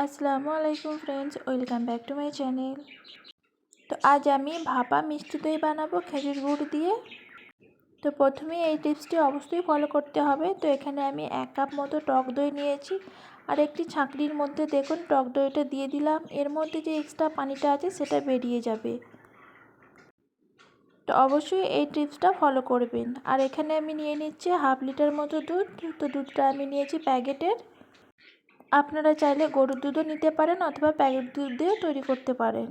আসসালামু আলাইকুম friends, welcome back to my channel. তো আজ আমি ভাপা মিষ্টি দই বানাবো খেজুর গুড় দিয়ে। তো প্রথমেই এই টিপসটি অবশ্যই ফলো করতে হবে। তো এখানে আমি 1 কাপ মতো টক দই নিয়েছি, আর একটি ছাঁকনির মধ্যে দেখুন টক দইটা দিয়ে দিলাম। এর মধ্যে যে এক্সট্রা পানিটা আছে সেটা বেরিয়ে যাবে। তো অবশ্যই এই টিপসটা ফলো করবেন। আর এখানে আমি নিয়ে নিচ্ছি হাফ লিটার মতো দুধ। তো দুধটা আমি নিয়েছি প্যাকেটের। আপনারা চাইলে গরুর দুধও নিতে পারেন অথবা প্যাকেট দুধ দিয়েও তৈরি করতে পারেন।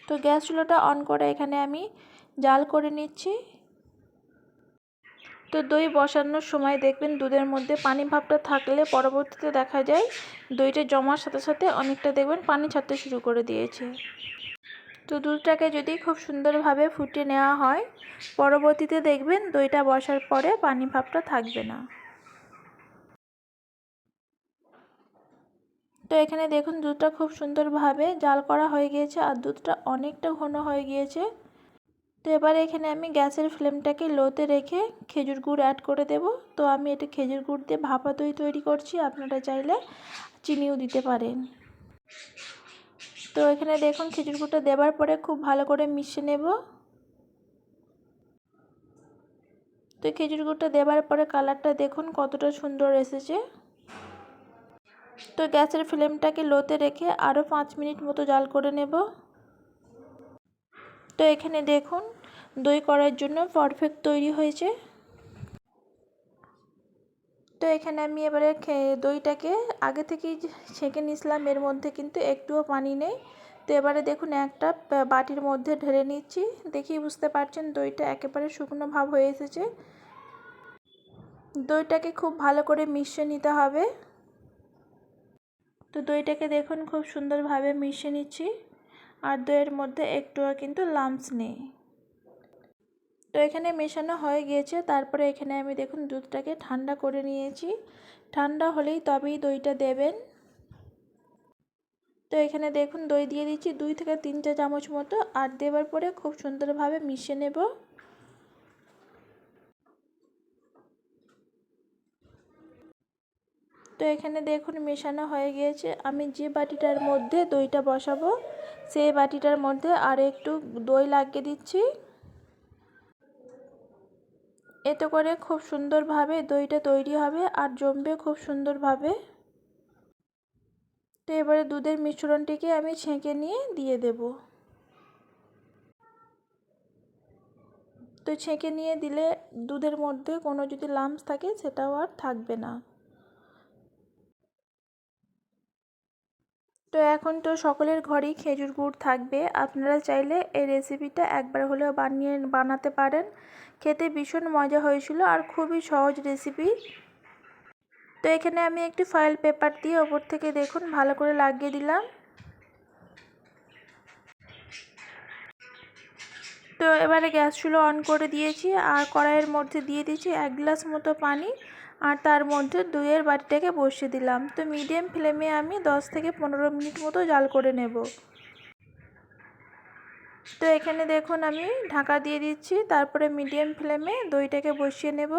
তো গ্যাস চুলাটা অন করে এখানে আমি জাল করে নিচ্ছি। তো দই বসানোর সময় দেখবেন দুধের মধ্যে পানি ভাবটা থাকলে পরবর্তীতে দেখা যায় দইটা জমার সাথে সাথে অনেকটা দেখবেন পানি ছাড়তে শুরু করে দিয়েছে। তো দুধটাকে যদি খুব সুন্দরভাবে ফুটিয়ে নেওয়া হয়, পরবর্তীতে দেখবেন দইটা বসার পরে পানি ভাবটা থাকবে না। তো এখানে দেখুন দুধটা খুব সুন্দরভাবে জাল করা হয়ে গিয়েছে, আর দুধটা অনেকটা ঘন হয়ে গিয়েছে। তো এবারে এখানে আমি গ্যাসের ফ্লেমটাকে লোতে রেখে খেজুর গুড় অ্যাড করে দেব। তো আমি এটা খেজুর গুড় দিয়ে ভাপা দই তৈরি করছি, আপনারা চাইলে চিনিও দিতে পারেন। তো এখানে দেখুন খেজুর গুড়টা দেওয়ার পরে খুব ভালো করে মিশিয়ে নেব। তো খেজুর গুড়টা দেওয়ার পরে কালারটা দেখুন কতটা সুন্দর এসেছে। তো গ্যাসের ফ্লেমটাকে লোতে রেখে আরও 5 মিনিট মতো জাল করে নেব। তো এখানে দেখুন দই করার জন্য পারফেক্ট তৈরি হয়েছে। তো এখানে আমি এবারে দইটাকে আগে থেকেই ছেঁকে নিয়েছিলাম, এর মধ্যে কিন্তু একটুও পানি নেই। তো এবারে দেখুন একটা বাটির মধ্যে ঢেলে নিচ্ছি। দেখেই বুঝতে পারছেন দইটা একেবারে শুকনো ভাব হয়ে এসেছে। দইটাকে খুব ভালো করে মিশিয়ে নিতে হবে। তো দইটাকে দেখুন খুব সুন্দরভাবে মিশিয়ে নিচ্ছি, আর দইয়ের মধ্যে একটুও কিন্তু লাম্পস নেই। তো এখানে মেশানো হয়ে গিয়েছে। তারপরে এখানে আমি দেখুন দুধটাকে ঠান্ডা করে নিয়েছি। ঠান্ডা হলেই তবেই দইটা দেবেন। তো এখানে দেখুন দই দিয়ে দিচ্ছি 2 থেকে 3 চা চামচ মতো, আর দেওয়ার পরে খুব সুন্দরভাবে মিশিয়ে নেব। তো এখানে দেখুন মেশানো হয়ে গিয়েছে। আমি যে বাটিটার মধ্যে দইটা বসাবো সেই বাটিটার মধ্যে আর একটু দই লাগিয়ে দিচ্ছি। এতে করে খুব সুন্দরভাবে দইটা তৈরি হবে আর জমবে খুব সুন্দরভাবে। তো এবারে দুধের মিশ্রণটিকে আমি ছেঁকে নিয়ে দিয়ে দেব। তো ছেঁকে নিয়ে দিলে দুধের মধ্যে কোনো যদি লাম্পস থাকে সেটাও আর থাকবে না। তো এখন তো সকলের ঘরেই খেজুর গুড় থাকবে। আপনারা চাইলে এই রেসিপিটা একবার হলেও বানাতে পারেন। খেতে ভীষণ মজা হয়েছিল আর খুবই সহজ রেসিপি। তো এখানে আমি একটি ফয়েল পেপার দিয়ে ওপর থেকে দেখুন ভালো করে লাগিয়ে দিলাম। তো এবারে গ্যাস চুলা অন করে দিয়েছি, আর কড়াইয়ের মধ্যে দিয়ে দিয়েছি 1 গ্লাস মতো পানি, আর তার মধ্যে দইয়ের বাটিটাকে বসিয়ে দিলাম। তো মিডিয়াম ফ্লেমে আমি 10 থেকে 15 মিনিট মতো জাল করে নেব। তো এখানে দেখুন আমি ঢাকা দিয়ে দিচ্ছি, তারপরে মিডিয়াম ফ্লেমে দইটাকে বসিয়ে নেব।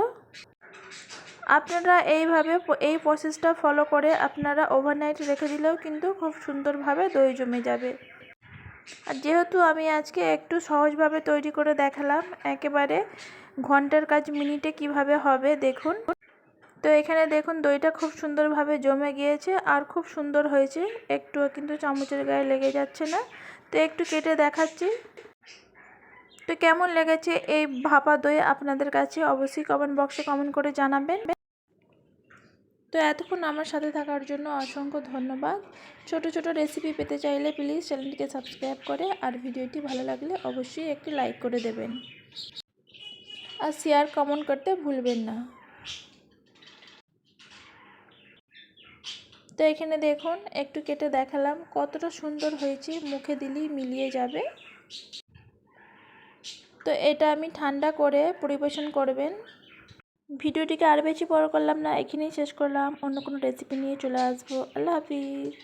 আপনারা এইভাবে এই প্রসেসটা ফলো করে আপনারা ওভারনাইট রেখে দিলেও কিন্তু খুব সুন্দরভাবে দই জমে যাবে। আর যেহেতু আমি আজকে একটু সহজভাবে তৈরি করে দেখালাম, একেবারে ঘন্টার কাজ মিনিটে কিভাবে হবে দেখুন। তো এখানে দেখুন দইটা খুব সুন্দরভাবে জমে গিয়েছে আর খুব সুন্দর হয়েছে, একটুও কিন্তু চামচের গায়ে লেগে যাচ্ছে না। তো একটু কেটে দেখাচ্ছি। তো কেমন লেগেছে এই ভাপা দই আপনাদের কাছে অবশ্যই কমেন্ট বক্সে কমেন্ট করে জানাবেন। তো এতক্ষণ আমার সাথে থাকার জন্য অসংখ্য ধন্যবাদ। ছোট ছোট রেসিপি পেতে চাইলে প্লিজ চ্যানেলটিকে সাবস্ক্রাইব করে, আর ভিডিওটি ভালো লাগলে অবশ্যই একটি লাইক করে দেবেন, আর শেয়ার কমেন্ট করতে ভুলবেন না। তো এখানে দেখুন একটু কেটে দেখালাম কতটা সুন্দর হয়েছে, মুখে দিলেই মিলিয়ে যাবে। তো এটা আমি ঠান্ডা করে পরিবেশন করবেন। ভিডিওটিকে আর বেশি বড় করলাম না, এখানেই শেষ করলাম। অন্য কোনো রেসিপি নিয়ে চলে আসবো। আল্লাহ হাফিজ।